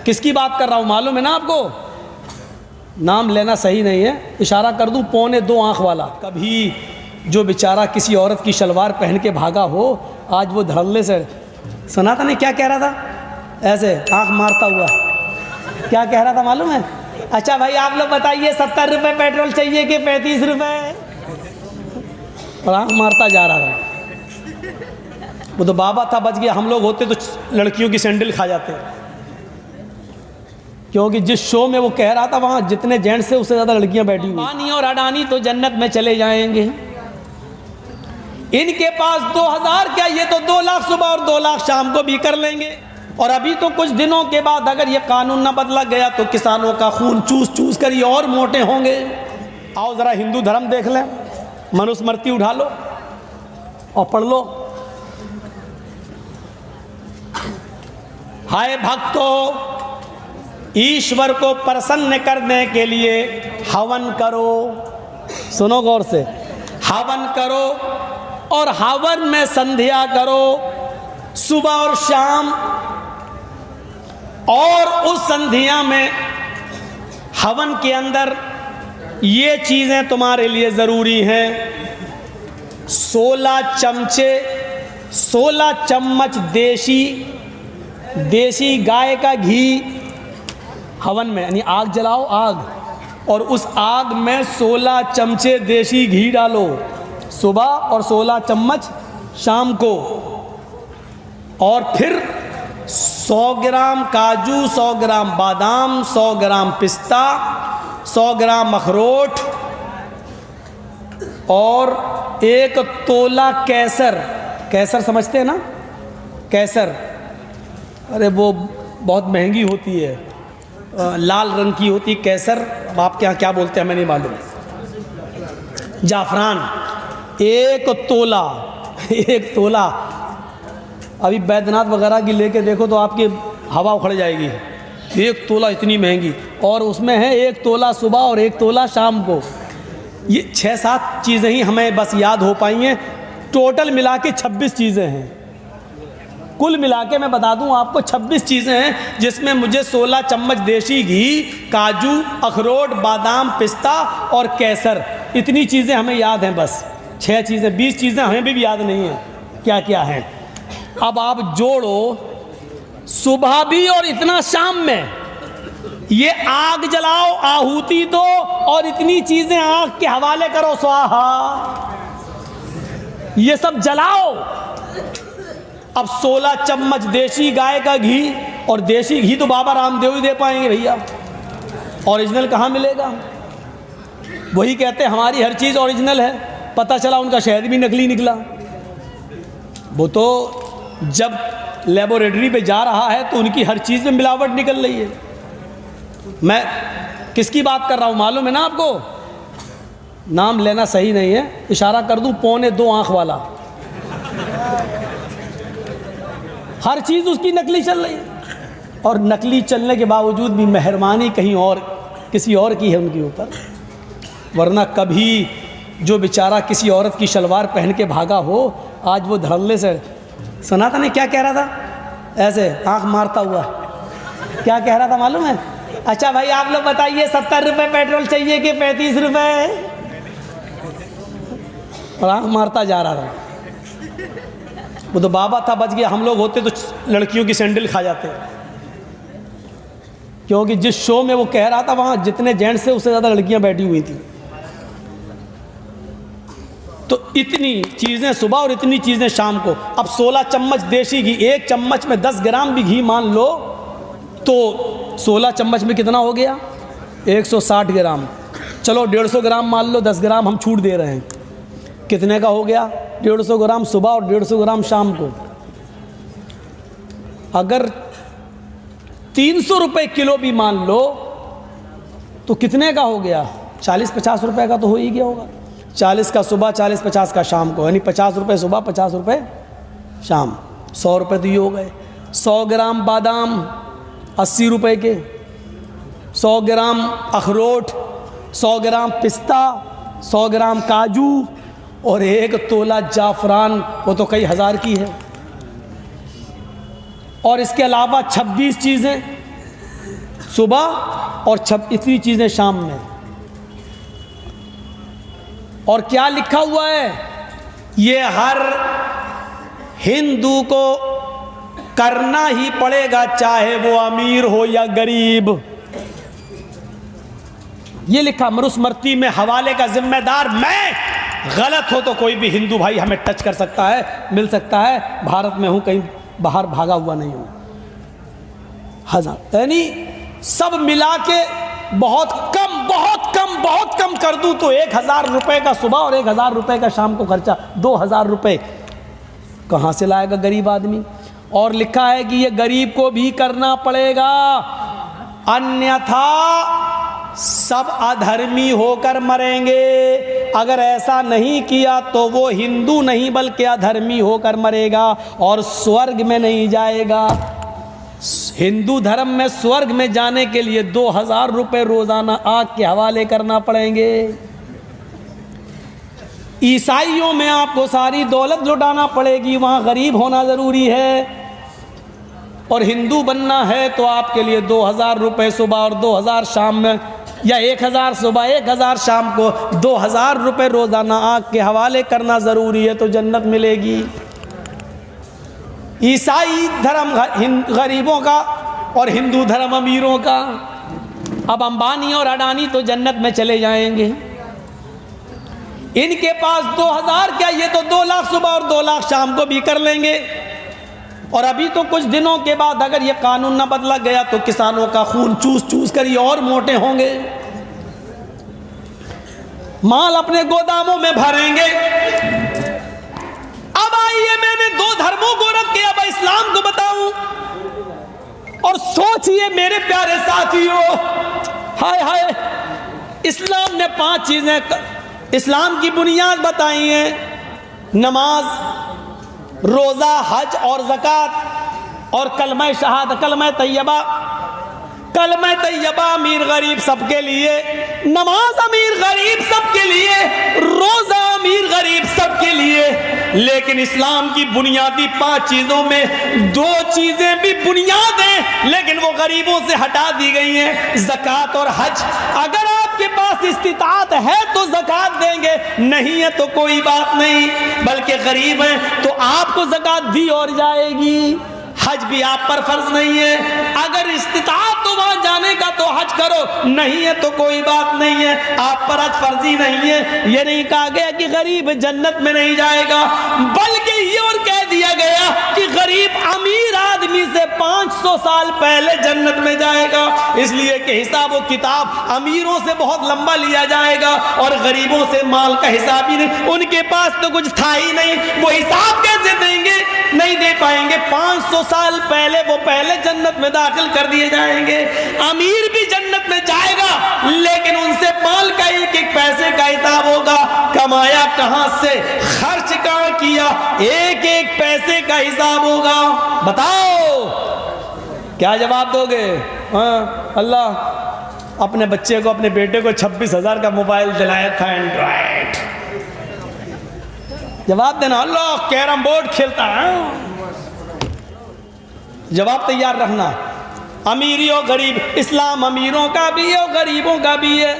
किसकी बात कर रहा हूँ मालूम है ना आपको? नाम लेना सही नहीं है। इशारा कर दूँ, 2.25 आँख वाला। कभी जो बेचारा किसी औरत की शलवार पहन के भागा हो, आज वो धड़ल्ले से सुना था नहीं क्या कह रहा था, ऐसे आँख मारता हुआ क्या कह रहा था मालूम है? अच्छा भाई आप लोग बताइए 70 रुपये पेट्रोल चाहिए कि 35 रुपये? और आँख मारता जा रहा था। वो तो बाबा था, बच गया। हम लोग होते तो लड़कियों की सैंडल खा जाते, क्योंकि जिस शो में वो कह रहा था वहाँ जितने जेंट्स से उससे ज़्यादा लड़कियां बैठी हुई। अंबानी और अडानी तो जन्नत में चले जाएंगे, इनके पास 2000 क्या, ये तो 2 लाख सुबह और 2 लाख शाम को भी कर लेंगे। और अभी तो कुछ दिनों के बाद अगर ये कानून ना बदला गया तो किसानों का खून चूस चूस कर ये और मोटे होंगे। आओ ज़रा हिंदू धर्म देख लें, मनुस्मृति उठा लो और पढ़ लो। हाय भक्तों, ईश्वर को प्रसन्न करने के लिए हवन करो। सुनो गौर से, हवन करो और हवन में संध्या करो सुबह और शाम। और उस संध्या में हवन के अंदर ये चीज़ें तुम्हारे लिए ज़रूरी हैं। 16 चम्मच देसी गाय का घी हवन में, यानी आग जलाओ, आग, और उस आग में 16 चमचे देसी घी डालो सुबह और 16 चम्मच शाम को। और फिर 100 ग्राम काजू, 100 ग्राम बादाम, 100 ग्राम पिस्ता, 100 ग्राम अखरोट और 1 तोला केसर। केसर समझते हैं ना? केसर, अरे वो बहुत महंगी होती है, लाल रंग की होती केसर। अब आपके यहाँ क्या बोलते हैं हमें नहीं मालूम। जाफरान 1 तोला, 1 तोला। अभी बैद्यनाथ वगैरह की लेके देखो तो आपकी हवा उखड़ जाएगी। 1 तोला इतनी महंगी, और उसमें है 1 तोला सुबह और 1 तोला शाम को। ये 6-7 चीज़ें ही हमें बस याद हो पाई हैं। टोटल मिला के 26 चीज़ें हैं। कुल मिला के मैं बता दूं आपको 26 चीज़ें हैं, जिसमें मुझे 16 चम्मच देसी घी, काजू, अखरोट, बादाम, पिस्ता और केसर, इतनी चीज़ें हमें याद हैं। बस 6 चीज़ें, 20 चीज़ें हमें भी याद नहीं हैं क्या क्या हैं। अब आप जोड़ो, सुबह भी और इतना शाम में, ये आग जलाओ, आहुति दो और इतनी चीज़ें आग के हवाले करो, स्वाहा, ये सब जलाओ। अब 16 चम्मच देसी गाय का घी, और देसी घी तो बाबा रामदेव ही दे पाएंगे भैया, ओरिजिनल कहाँ मिलेगा? वही कहते हैं हमारी हर चीज़ ओरिजिनल है, पता चला उनका शहद भी नकली निकला। वो तो जब लेबोरेटरी पे जा रहा है तो उनकी हर चीज़ में मिलावट निकल रही है। मैं किसकी बात कर रहा हूँ मालूम है ना आपको? नाम लेना सही नहीं है। इशारा कर दूँ, 2.25 आँख वाला। हर चीज़ उसकी नकली चल रही है, और नकली चलने के बावजूद भी मेहरबानी कहीं और किसी और की है उनके ऊपर। वरना कभी जो बेचारा किसी औरत की शलवार पहन के भागा हो, आज वो धड़ल्ले से सुना था नहीं क्या कह रहा था, ऐसे आँख मारता हुआ क्या कह रहा था मालूम है? अच्छा भाई आप लोग बताइए 70 रुपये पेट्रोल चाहिए कि 35 रुपये? और आँख मारता जा रहा था। वो तो बाबा था, बच गया। हम लोग होते तो लड़कियों की सैंडल खा जाते, क्योंकि जिस शो में वो कह रहा था वहाँ जितने जेंट्स से उससे ज़्यादा लड़कियां बैठी हुई थी। तो इतनी चीज़ें सुबह और इतनी चीज़ें शाम को। अब 16 चम्मच देसी घी, 1 चम्मच में 10 ग्राम भी घी मान लो तो 16 चम्मच में कितना हो गया? 160 ग्राम। चलो 150 ग्राम मान लो, 10 ग्राम हम छूट दे रहे हैं, कितने का हो गया? 150 ग्राम सुबह और 150 ग्राम शाम को। अगर 300 रुपये किलो भी मान लो तो कितने का हो गया? 40-50 रुपये का तो हो ही गया होगा। 40 का सुबह, 40-50 का शाम को, यानी 50 रुपये सुबह, 50 रुपये शाम, 100 रुपये तो ये हो गए। 100 ग्राम बादाम 80 रुपये के, 100 ग्राम अखरोट, 100 ग्राम पिस्ता, 100 ग्राम काजू और 1 तोला जाफरान, वो तो कई हज़ार की है। और इसके अलावा 26 चीज़ें सुबह और इतनी चीज़ें शाम में। और क्या लिखा हुआ है, ये हर हिंदू को करना ही पड़ेगा, चाहे वो अमीर हो या गरीब। ये लिखा मनुस्मृति में, हवाले का जिम्मेदार मैं। गलत हो तो कोई भी हिंदू भाई हमें टच कर सकता है, मिल सकता है। भारत में हूं, कहीं बाहर भागा हुआ नहीं हूं। हजार यानी सब मिला के बहुत कम कर दूं तो 1000 रुपए का सुबह और 1000 रुपए का शाम को खर्चा, 2000 रुपए कहां से लाएगा गरीब आदमी। और लिखा है कि ये गरीब को भी करना पड़ेगा, अन्यथा सब अधर्मी होकर मरेंगे। अगर ऐसा नहीं किया तो वो हिंदू नहीं बल्कि अधर्मी होकर मरेगा और स्वर्ग में नहीं जाएगा। हिंदू धर्म में स्वर्ग में जाने के लिए 2000 रुपए रोजाना आग के हवाले करना पड़ेंगे। ईसाइयों में आपको सारी दौलत लुटाना पड़ेगी, वहां गरीब होना जरूरी है। और हिंदू बनना है तो आपके लिए 2000 रुपए सुबह और 2000 शाम में, या 1000 सुबह 1000 शाम को 2000 रुपए रोजाना आग के हवाले करना जरूरी है, तो जन्नत मिलेगी। ईसाई धर्म गरीबों का और हिंदू धर्म अमीरों का। अब अंबानी और अडानी तो जन्नत में चले जाएंगे, इनके पास 2000 क्या, ये तो 2 लाख सुबह और 2 लाख शाम को भी कर लेंगे। और अभी तो कुछ दिनों के बाद अगर ये कानून न बदला गया तो किसानों का खून चूस कर ये और मोटे होंगे, माल अपने गोदामों में भरेंगे। अब आइए, मैंने 2 धर्मों को रख के अब इस्लाम को बताऊं, और सोचिए मेरे प्यारे साथियों, हाय हाय, इस्लाम ने 5 चीजें इस्लाम की बुनियाद बताई हैं। नमाज, रोजा, हज और ज़कात और कलमा शहादत, कलमा तैयबा। कलमा तैयबा अमीर गरीब सबके लिए, नमाज अमीर गरीब सबके लिए, रोजा अमीर गरीब सबके लिए। लेकिन इस्लाम की बुनियादी 5 चीजों में 2 चीजें भी बुनियाद हैं, लेकिन वो गरीबों से हटा दी गई हैं, ज़कात और हज। अगर आपके पास इस्तिताअत है तो ज़कात देंगे, नहीं है तो कोई बात नहीं, बल्कि गरीब हैं तो आपको ज़कात दी और जाएगी। हज भी आप पर फर्ज नहीं है, अगर इस्तिताअत तो वहां जाने का तो हज करो, नहीं है तो कोई बात नहीं है, आप पर हज फर्जी नहीं है। ये नहीं कहा गया कि गरीब जन्नत में नहीं जाएगा, बल्कि ये और कह दिया गया कि गरीब अमीर आदमी से 500 साल पहले जन्नत में जाएगा। इसलिए कि हिसाब व किताब अमीरों से बहुत लंबा लिया जाएगा और गरीबों से माल का हिसाब ही नहीं, उनके पास तो कुछ था ही नहीं, वो हिसाब कैसे देंगे, नहीं दे पाएंगे। 500 साल पहले वो पहले जन्नत में दाखिल कर दिए जाएंगे। अमीर भी जन्नत में जाएगा, लेकिन उनसे माल का एक एक पैसे का हिसाब होगा, कमाया कहां से, खर्च कहां किया, एक एक पैसे का हिसाब होगा। बताओ क्या जवाब दोगे? हाँ, अल्लाह अपने बच्चे को, अपने बेटे को 26,000 का मोबाइल दिलाया था, एंड्रॉइड। जवाब देना, अल्लाह कैरम बोर्ड खेलता है। जवाब तैयार रखना। अमीरी और गरीब, इस्लाम अमीरों का भी है और गरीबों का भी है।